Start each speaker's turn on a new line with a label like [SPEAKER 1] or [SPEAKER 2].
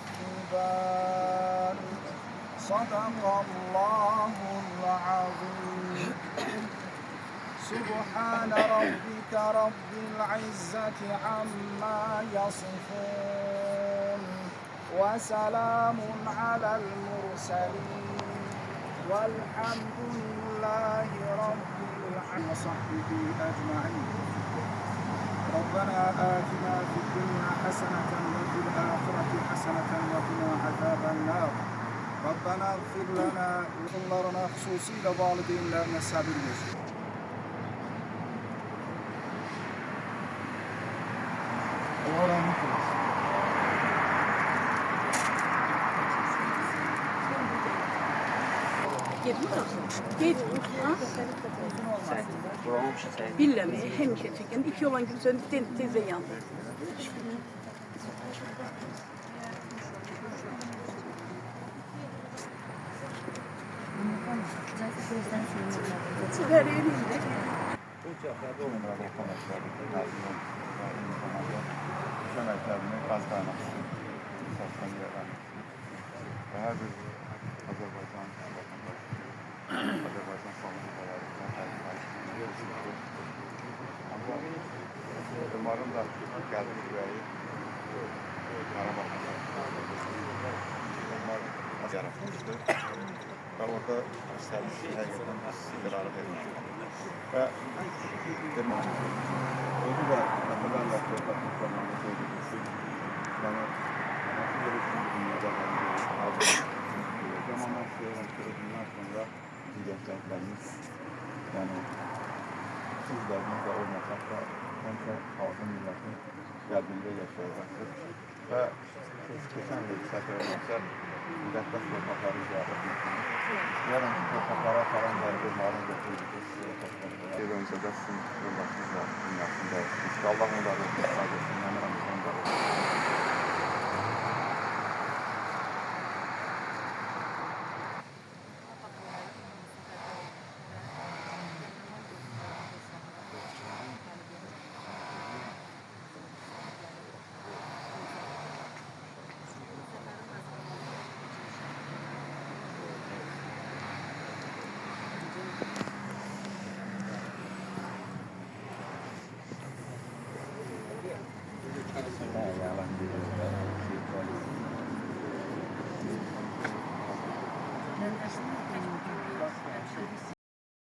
[SPEAKER 1] الجبال صدق الله العظيم. سبحان ربك رب العزة عما يصفون وسلام على المرسلين والحمد لله رب العالمين وصحبه أجمعين. ربنا آتنا في الدنيا حسنة وفي الآخرة حسنة وقنا عذاب النار. Rabbana ighfir lana yaqullarına xüsusilə valideynlərinə səbir ver. Allah rahmet eylesin.
[SPEAKER 2] Billeme hemşe çeken 2 olan gün söndü teyze yandı. Sigara elinde.
[SPEAKER 3] Şömertlerine gaz kaynaklı satsan gelen ve her bir Azerbaycan vatandaş, Azerbaycan savunmaları, ama umarım da geldiği güveyi Karabağ'da onlar yaratmıştır ve orada servis hakikaten istikrarı verilmiştir. Ve demek onu da hatırlarla topraklıklarına söylemiştim. Yani nasıl görüştüğünüz dünyada zamanlar bundan sonra gençlerimiz yani sizlerimiz de olmasak da onca halkın milletin kalbinde yaşayacaktır. Ve geçen de bir sefer olmazsa müddet sokakları ziyaret etmişsiniz. Yarın sokaklara falan geldi, malum götürdük. Evimizde de sizin yoldaşınız var dünyasında. İnşallah onları